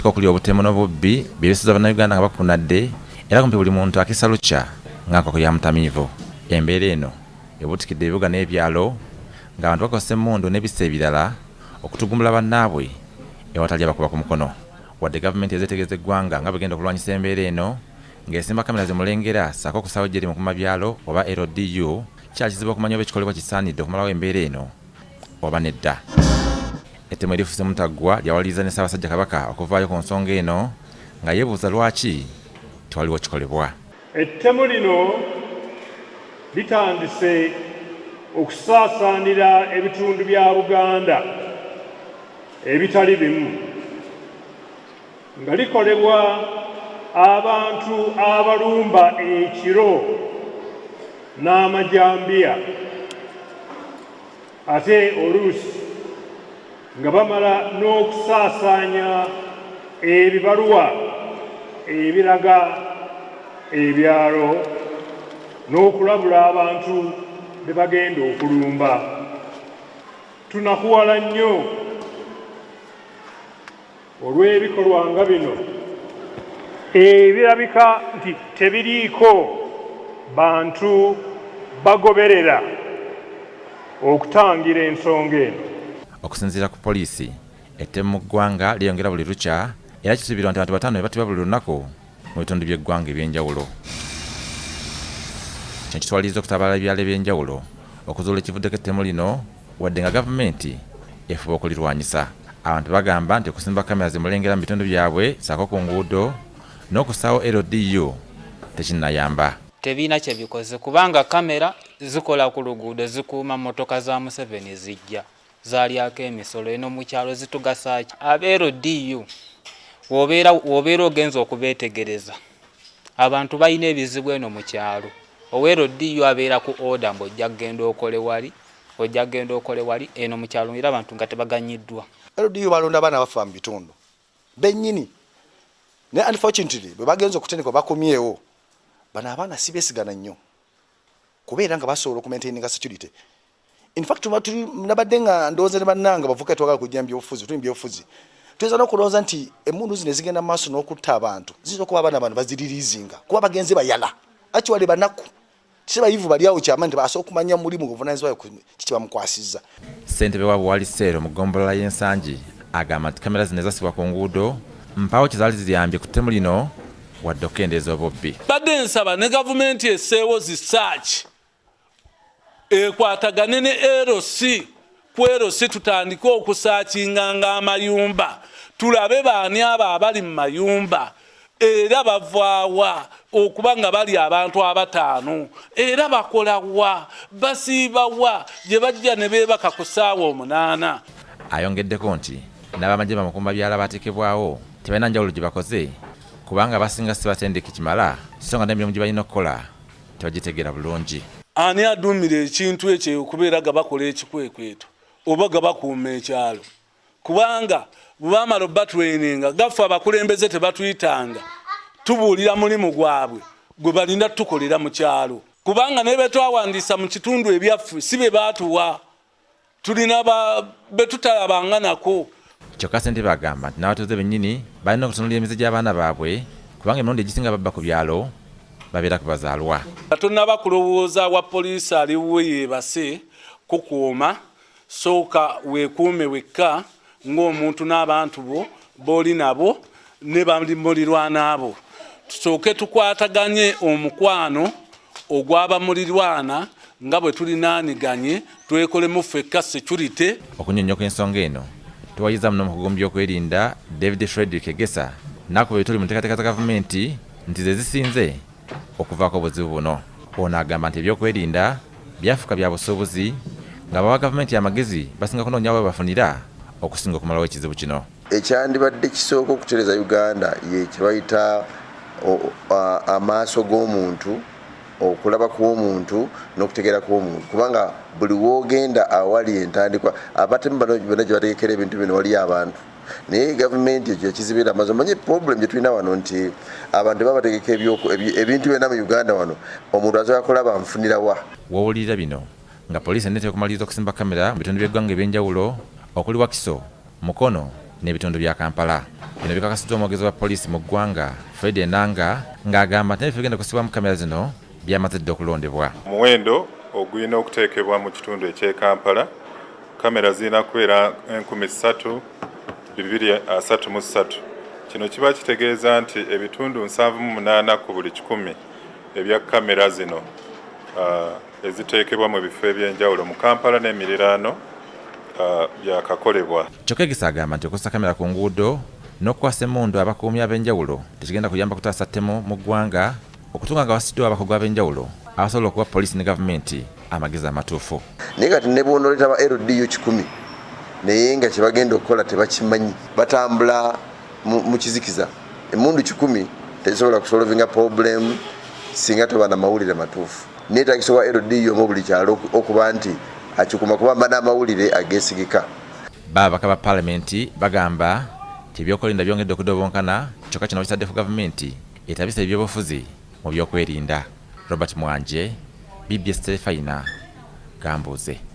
Okutegeka okuli obutemu n'obubbi byebisuza bannayuganda nga bakunadde era kumpi buli muntu akisa lukya ng'ankoko ya mutamiivu. Embeera eno ebuutikidde ebibuga n'ebyalo ng'abantu bakozesa emmundu n'ebisa ebirala okutugumbula bannaabwe ewatali abakuba ku mukono. Wadde gavumenti ezeetegereza eggwanga nga bwegenda okulwanyisa embeera eno ng'esimba kamera zimulengera ssaako okusaawo gyeri mu kumabyalo oba LDU, kyali kizibu okumanya oba ekikolebwa kisaanidde okumalawo embeera eno oba nedda. Ettemu erifuuse Mutaggwa lyawaliriza ne Ssaabasajja Kabaka okuvaayo ku nsonga eno nga yeebuuza lwaki tewaliwo kikolebwa. Ettemu lino litandise okusaasaanira ebitundu bya Buganda ebitali bimu nga likolebwa abantu abalumba ekiro n'amajambiya ate oluusi nga bamala n'okusaasaanya ebibaluwa ebiraga ebyalo n'okulabula abantu be bagenda okulumba. Tunakuwala nnyo olw'ebikolwa nga bino ebirabika nti tebiriiko bantu bagoberera okutangira ensonga eno. Okusinziira ku poliisi, ettemu mu ggwanga lyeyongera buli lukya era kisuubirwa nti abantu 5 be battibwa buli lunaku mu bitundu by'eggwanga ebyenjawulo. Kino kitwaliriza okutabaala ebyalo ebyenjawulo okuzuula ekivuddeko ettemu lino wadde nga gavumenti efuba okulirwanyisa. Abantu bagamba nti okusimba kamera zimulengera mu bitundu byabwe ssaako ku nguudo n'okusaawo LDU tekinnayamba. Tebiina kye bikoze kubanga kamera zikola ku luguudo zikuuma mmotoka za Museveni zijja zalyako emisolo eno mu kyalo zitugasa ki? Aba LDU wobeera ogenza okubeetegereza abantu balina ebizibu eno mu kyalo. Owa LDU abeera ku order mbu ojja kugenda okole wali eno mu kyalo era abantu nga tebaganyiddwa. LDU balonda abaana bafa mu bitundu bennyini ne unfortunately bwe bagenza okutendeka bakomyewo bano abaana si beesigana nnyo kubeera nga basobola okumaintaininga security. In fact nabadde nga ndowooza ne bannanga bavuka twagala kujja mu byobufuzi tuyinza n'okulowooza nti emmundu zino ezigenda mu maaso n'okutta abantu ziyinza okuba abaana bano baziririizinga kuba bagenze bayala actually banaku tibayivu bali awo kyama nti basobola okumanya mulimu buvunaanyizibwa kiki bamukwasizza. Ssentebe wa Buwaliseero mu ggombolola y'ensangi agamba nti kamera zino ezasibwa ku nguudo mpawo kizaali ziyambye ku ttemu lino wadde okukendeeza obubbi. Badde nsaba ne gavumenti esseewo zisaaki ekwatagane ne LC ku LC tutandike okusaakinganga amayumba tulabe baani abo abali mu mayumba era bavaawa okuba nga bali abantu 5 era bakolawa basiibawa gye bajja ne beebaka ku ssaawa 8. Ayongeddeko nti n'abamagye bamukumba byala bateekebwawo tebalina njawulo gye bakoze kubanga basinga si batendeke kimala so nga n'emirimu gye balina okukola tebagitegeera bulungi. Ani aduumira ekintu ekyo okubeera nga bakola ekikwekweto oba nga bakuuma ekyalo kubanga bwe baamala obatweyininga gaffe abakulembeze tebatuyitanga tubuulira mulimu gwabwe gwe balinda tukolera mu kyalo kubanga ne betwawandiisa mu kitundu ebyaffe si be baatuwa tulina be tutalabanga nako. Kyokka ssentebe bagamba nti n'abatuuze bennyini balina okutunuulira emize gy'abaana baabwe kubanga emirundi egisinga babba ku byalo babeera kubazaalwa. Tonnaba kulowooza wa poliisi aliwo yeebase kukuuma sooka weekuume wekka ng'omuntu n'abantu bo b'oli nabo ne bamulirwana abo. Tusooke tukwataganye omukwano ogw'abamulirwana nga bwe tulinaaniganye twekolemu ffekka security. Okunnyonnyoka ensonga eno tuwayiza muno mu kugombya byokwerinda David Frederick Egesa n'akuba ebituli mu nteekateeka za gavumenti nti ze zisinze okuvaako obuzibu buno. Ono agamba nti ebyokwerinda byafuuka bya busuubuzi nga bawa gavumenti amagezi basinga kunoonya we bafunira okusinga okumalawo ekizibu kino. Ekyandibadde kisooka okutereeza Uganda ye kye bayita amaaso g'omuntu okulaba kw'omuntu n'okutegeera kw'omuntu kubanga buli woogenda awali entandikwa abatemu bano bonna gye bategekera ebintu bino wali abantu naye gavumenti ekyo yakizibira amaze omanye problem gye tulina wano nti abantu baba bategeka ebintu byonna mu Uganda wano omuntu azoya kulaba nfunira wa. Wowulira bino nga poliisi enete okumaliriza okusimba kamera mu bitundu by'eggwanga ebyenjawulo okuli Wakiso, Mukono, n'ebitundu bya Kampala. Bino bikakasiddwa omwogezi wa poliisi mu ggwanga Fred Enanga ng'agamba nti n'ebifo bigenda kusibwamu kamera zino byamaze dda okulondebwa. Omuwendo ogulina okuteekebwa mu kitundu eky'e Kampala, kamera zirina kubeera 3,233. Kino kiba kitegeeza nti ebitundu 78 ku buli 100 ebya kamera zino eziteekebwa mu bifo ebyenjawulo mu Kampala n'emiriraano byakakolebwa. Kyokka Egisa agamba nti okussa kamera ku nguudo n'okukwasa emmundu abakuumi ab'enjawulo tekigenda kuyamba kutaasa ttemu mu ggwanga okutunga nga wasiddwa abakugu ab'enjawulo abasobola okuwa poliisi ne gavumenti amagezi amatuufu. Naye kati ne bw'onooleta ba LDU 10 naye nga kye bagenda okukola tebakimanyi, batambula mu kizikiza. Emmundu 10 tezisobola kusolvinga problem singa toba na mawulire matuufu. Neetagisa wa LDU omu buli kyalo okuba nti akikuma kubamba n'amawulire ageesigika. Babaka ba Paalamenti bagamba nti ebyokwerinda byongedde okudobonkana, kyokka kino kitaddefu gavumenti etabisa ebyobufuzi mu byokwerinda. Robert Mwanje, BBS Telefayina, Gambuuze.